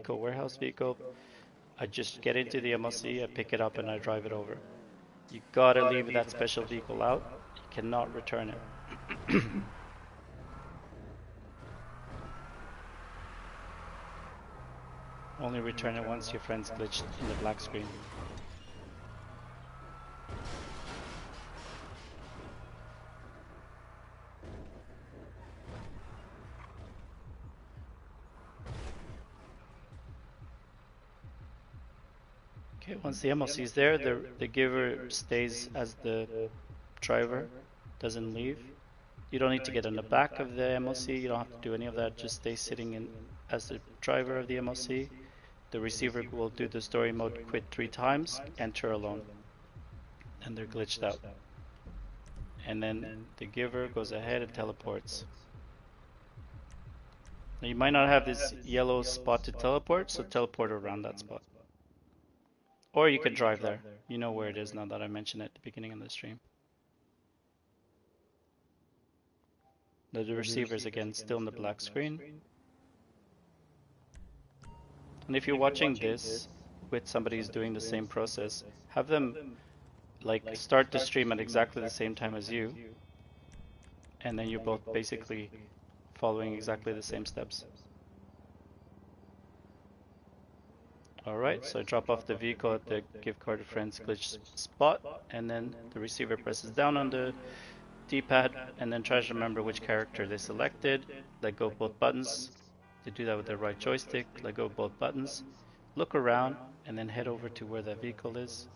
warehouse vehicle. I just get into the MOC, I pick it up, and I drive it over. You gotta leave that special vehicle out. You cannot return it. Only return it once your friend's glitched in the black screen. Okay, once the MOC is there, the giver stays as the driver, doesn't leave. You don't need to get in the back of the MOC, you don't have to do any of that, just stay sitting in as the driver of the MOC. The receiver will do the story mode quit 3 times, enter alone, and they're glitched out. And then the giver goes ahead and teleports. Now you might not have this yellow spot to teleport, so teleport around that spot. Or you could drive there. You know where it is now that I mentioned it at the beginning of the stream. The receiver is again still in the black screen. And if you're watching this with somebody who's doing the same process, have them like start the stream at exactly the same time as you and then you're both basically following exactly the same steps. Alright, so I drop off the vehicle at the give car to friends glitch spot, and then the receiver presses down on the D-pad and then tries to remember which character they selected, let go of both buttons. They do that with the right joystick, let go of both buttons, look around, and then head over to where that vehicle is.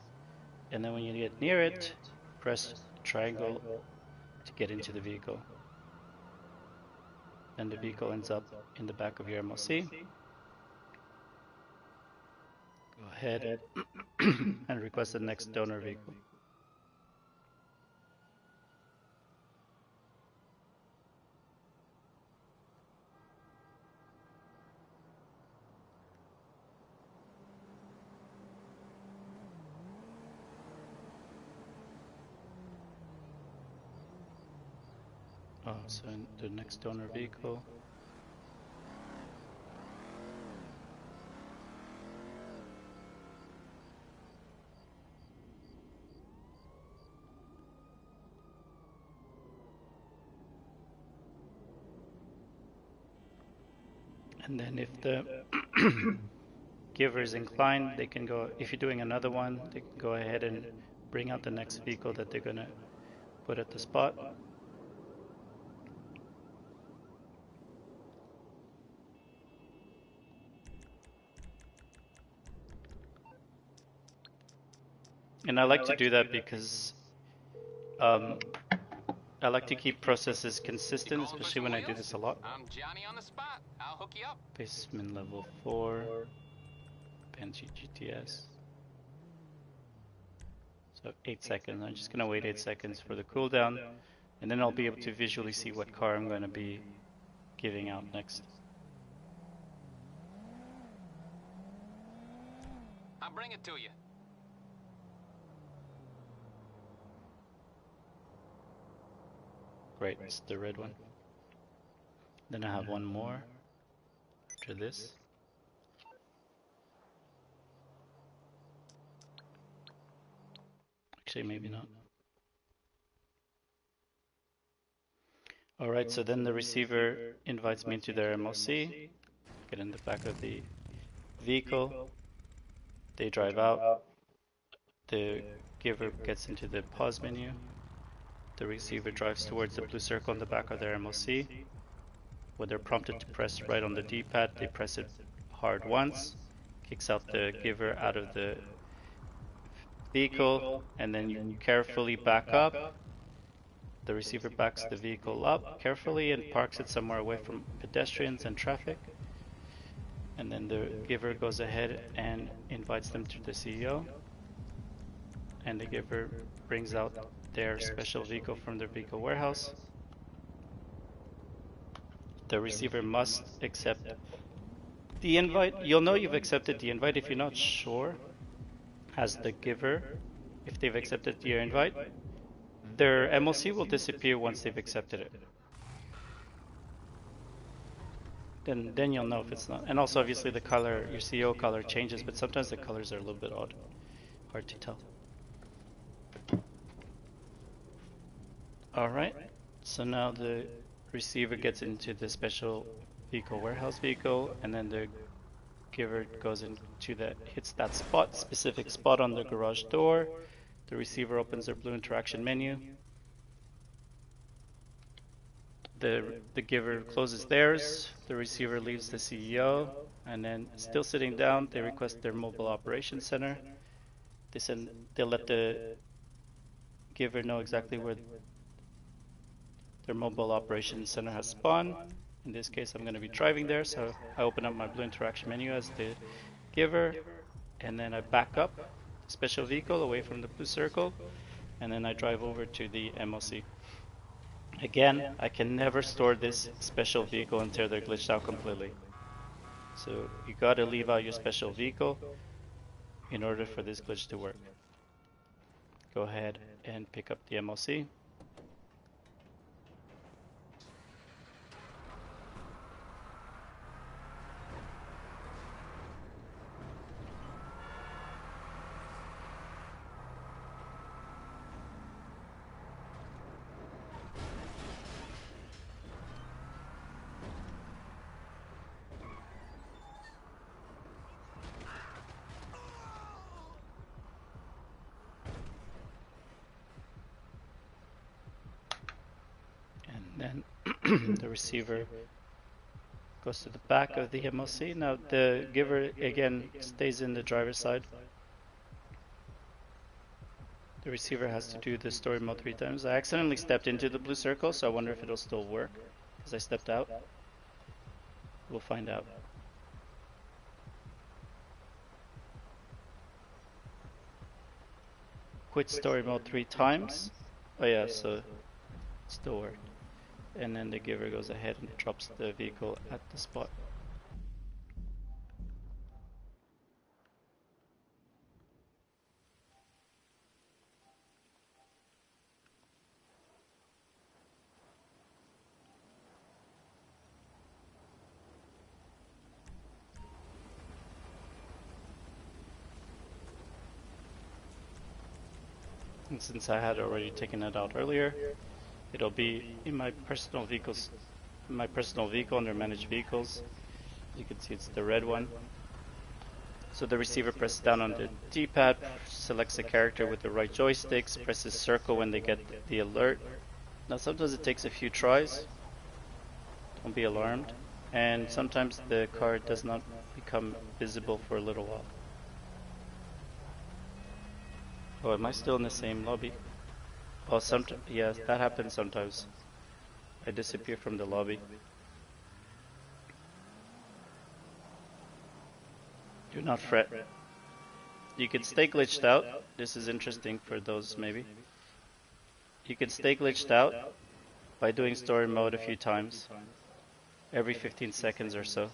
And then when you get near it, press triangle to get into the vehicle. Then the vehicle ends up in the back of your MOC. Go ahead and request the next donor vehicle. Oh, so in the next donor vehicle. And then if the giver is inclined, they can go, if you're doing another one, they can go ahead and bring out the next vehicle that they're gonna put at the spot. And I like to do that because I like to keep processes consistent, especially when I do this a lot. I'm Johnny on the spot. I'll hook you up. Basement level 4, Banshee GTS. So 8 seconds. I'm just going to wait 8 seconds for the cooldown, and then I'll be able to visually see what car I'm going to be giving out next. I'll bring it to you. Great, it's the red one. Then I have one more after this. Actually, maybe not. Alright, so then the receiver invites me into their MOC. Get in the back of the vehicle. They drive out. The giver gets into the pause menu. The receiver drives towards the blue circle in the back of their MOC. When they're prompted to press right on the D-pad, they press it hard once, kicks out the giver out of the vehicle, and then you carefully back up. The receiver backs the vehicle up carefully and parks it somewhere away from pedestrians and traffic. And then the giver goes ahead and invites them to the CEO. And the giver brings out their special vehicle from their vehicle warehouse. The receiver must accept the invite. You'll know you've accepted the invite if you're not sure. As the giver, if they've accepted your invite, their MOC will disappear once they've accepted it. Then you'll know if it's not. And also obviously the color, your CEO color changes, but sometimes the colors are a little bit odd. Hard to tell. Alright, so now the receiver gets into the special vehicle warehouse vehicle, and then the giver goes into that, hits that spot, specific spot on the garage door. The receiver opens their blue interaction menu. The giver closes theirs. The receiver leaves the CEO, and then still sitting down, they request their mobile operations center. They'll let the giver know exactly where their mobile operations center has spawned. In this case, I'm going to be driving there, so I open up my blue interaction menu as the giver, and then I back up the special vehicle away from the blue circle, and then I drive over to the MOC. Again, I can never store this special vehicle until they're glitched out completely. So you gotta leave out your special vehicle in order for this glitch to work. Go ahead and pick up the MOC. The receiver goes to the back of the MOC. Now the giver again stays in the driver's side. The receiver has to do the story mode 3 times. I accidentally stepped into the blue circle, so I wonder if it'll still work because I stepped out. We'll find out. Quit story mode 3 times. Oh yeah, so it still worked. And then the giver goes ahead and drops the vehicle at the spot. And since I had already taken it out earlier, it'll be in my personal vehicles, my personal vehicle under managed vehicles. You can see it's the red one. So the receiver presses down on the D-pad, selects a character with the right joysticks, presses circle when they get the alert. Now sometimes it takes a few tries, don't be alarmed, and sometimes the card does not become visible for a little while. Oh, am I still in the same lobby? Oh, yeah, that happens sometimes. I disappear from the lobby. Do not fret. You can stay glitched out. This is interesting for those maybe. You can stay glitched out by doing story mode a few times, every 15 seconds or so.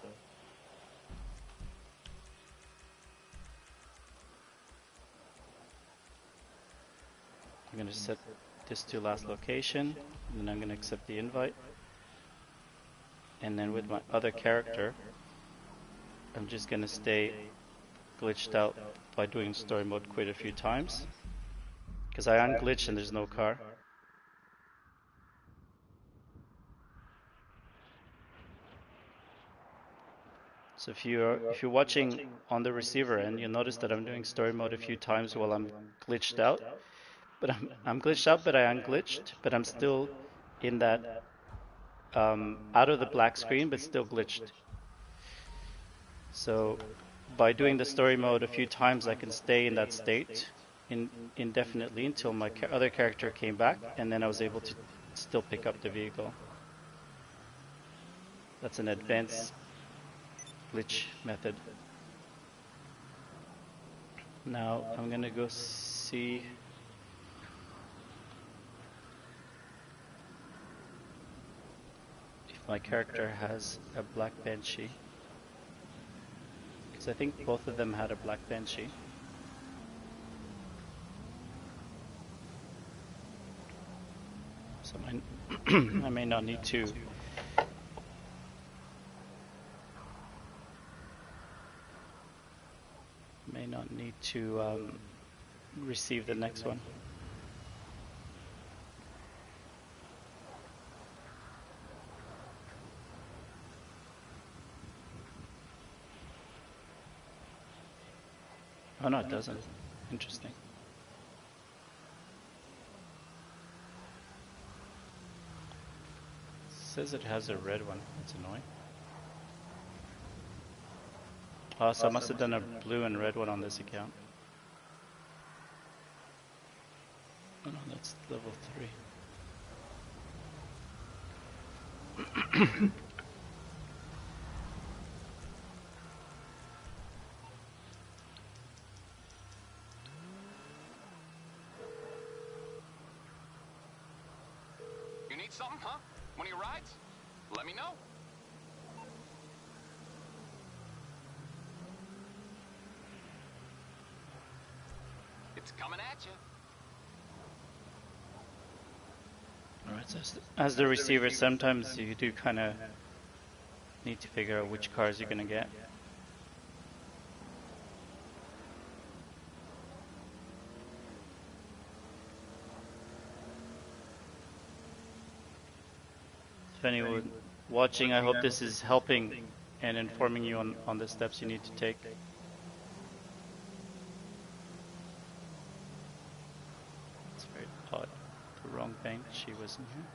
I'm going to set this to last location, and then I'm going to accept the invite. And then with my other character, I'm just going to stay glitched out by doing story mode quit a few times, because I unglitched and there's no car. So if you're watching on the receiver end, you'll notice that I'm doing story mode a few times while I'm glitched out. But I'm glitched out, but I unglitched, but I'm still in that out of the black screen, but still glitched. So by doing the story mode a few times, I can stay in that state indefinitely until my other character came back, and then I was able to still pick up the vehicle. That's an advanced glitch method. Now I'm gonna go see if my character has a black Banshee, because I think both of them had a black Banshee. So I may not need to receive the next one. Oh no, it doesn't. Interesting. It says it has a red one. That's annoying. Oh, so I must have done a blue and red one on this account. Oh no, that's level 3. You need something, huh? One of your rides? Let me know. It's coming at you. Alright, so as the receiver, sometimes you do kind of need to figure out which cars you're going to get. If anyone watching, I hope this is helping and informing you on the steps you need to take. It's very odd. The wrong bank, she wasn't here.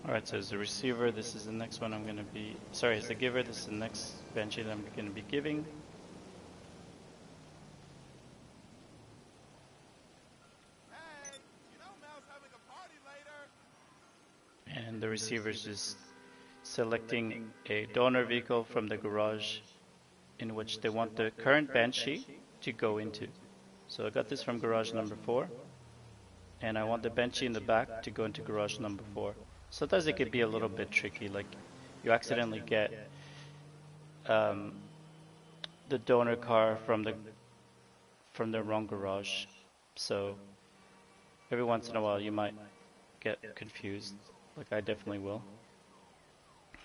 Alright, so as the receiver, this is the next one I'm going to be... Sorry, as the giver, this is the next Banshee that I'm going to be giving. Hey, you know Mel's having a party later. And the receiver is just selecting a donor vehicle from the garage in which they want the current Banshee to go into. So I got this from garage number 4. And I want the Banshee in the back to go into garage number 4. Sometimes it could be a little bit tricky, like you accidentally get the donor car from the wrong garage. So every once in a while you might get confused, like I definitely will.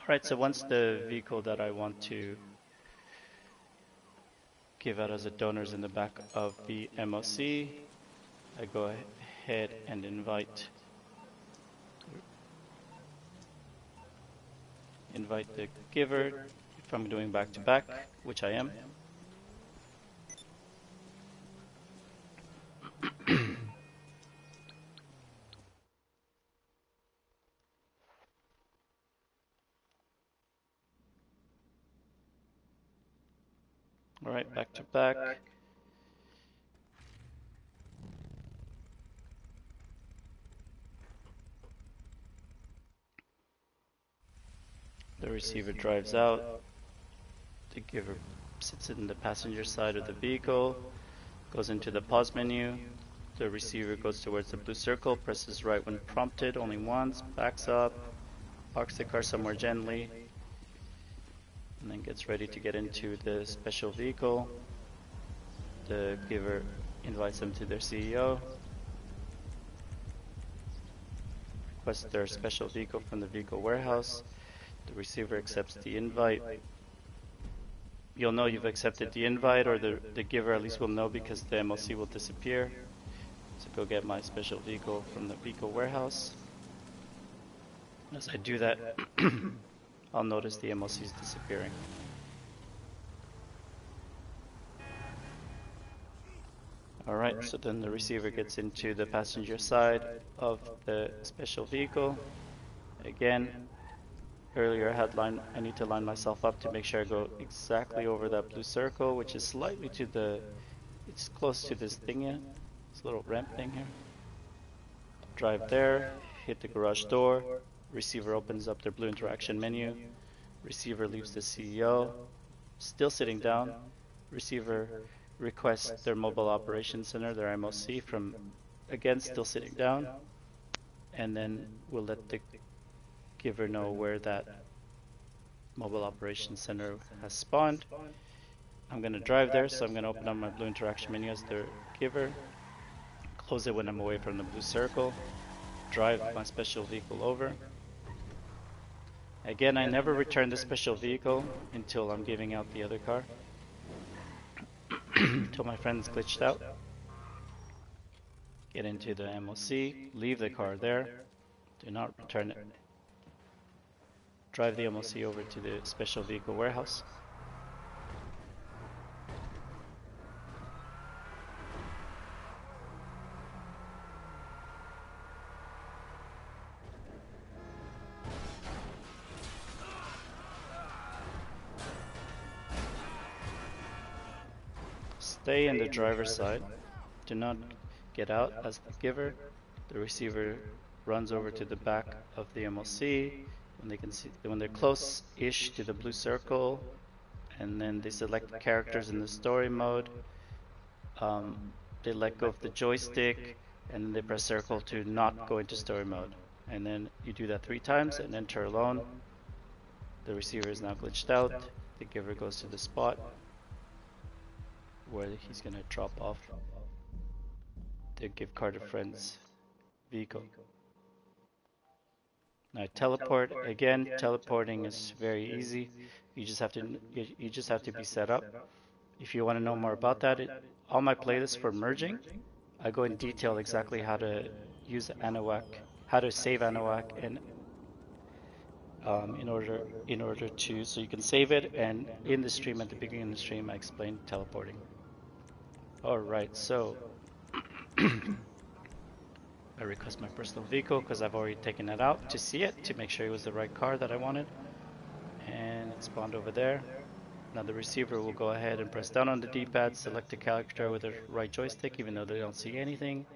Alright, so once the vehicle that I want to give out as a donor is in the back of the MOC, I go ahead and invite the giver if I'm doing back to back, which I am. Alright, back to back. The receiver drives out. The giver sits in the passenger side of the vehicle, goes into the pause menu. The receiver goes towards the blue circle, presses right when prompted only once, backs up, parks the car somewhere gently, and then gets ready to get into the special vehicle. The giver invites them to their CEO, requests their special vehicle from the vehicle warehouse. The receiver accepts the invite. You'll know you've accepted the invite, or the giver at least will know, because the MOC will disappear. So go get my special vehicle from the vehicle warehouse. As I do that, I'll notice the MOC is disappearing. Alright, so then the receiver gets into the passenger side of the special vehicle. Again, earlier I need to line myself up to make sure I go exactly over that blue circle, which is slightly to the, it's close to this thing here, this little ramp thing here. Drive there, hit the garage door, receiver opens up their blue interaction menu, receiver leaves the CEO, still sitting down, receiver requests their mobile operations center, their MOC, from, again, still sitting down, and then we'll let the giver know where that mobile operations center has spawned. I'm going to drive there, so I'm going to open up my blue interaction menu as the giver, close it when I'm away from the blue circle, drive my special vehicle over. Again, I never return the special vehicle until I'm giving out the other car, until my friend's glitched out. Get into the MOC, leave the car there, do not return it. Drive the MOC over to the special vehicle warehouse. Stay in the driver's side. Do not get out as the giver. The receiver runs over to the back of the MOC when they can see, when they're close-ish to the blue circle, and then they select characters in the story mode. They let go of the joystick, and then they press circle to not go into story mode. And then you do that 3 times and enter alone. The receiver is now glitched out. The giver goes to the spot where he's going to drop off the give card to friends vehicle. Now teleport, again, teleporting is very easy. You just have to be set up. If you want to know more about that, all my playlists for merging, I go in detail exactly how to use ANOAC, how to save ANOAC, and in order to, so you can save it, and in the stream, at the beginning of the stream, I explained teleporting. Alright, so I request my personal vehicle because I've already taken it out to see it, to make sure it was the right car that I wanted. And it spawned over there. Now the receiver will go ahead and press down on the D-pad, select the character with the right joystick, even though they don't see anything.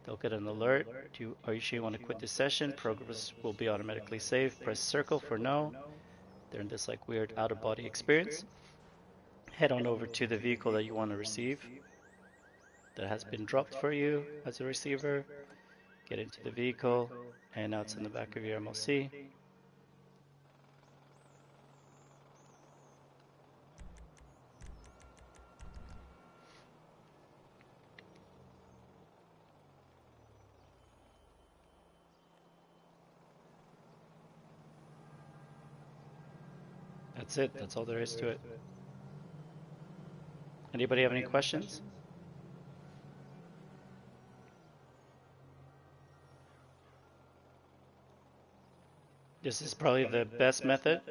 They'll get an alert. Are you sure you want to quit this session? Progress will be automatically saved. Press circle for no. They're in this like weird out-of-body experience. Head on over to the vehicle that you want to receive that has been dropped for you as a receiver. Get into the vehicle, and now it's in the back of your MOC. That's it. That's all there is to it. Anybody have any questions? This is probably the best method.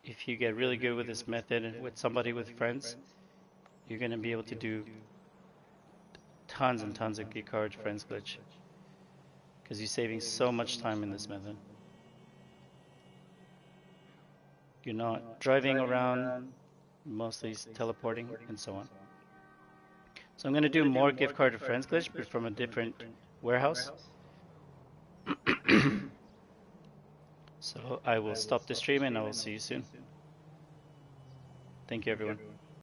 If you get really good with this method and with somebody with friends, you're going to be able to do tons and tons of geek card friends glitch. Because you're saving so much time in this method. You're not driving around, mostly teleporting and so on. So I'm going to do more gift card to friends glitch, but from a different warehouse. So I will stop the stream and I will see you soon. Thank you, everyone.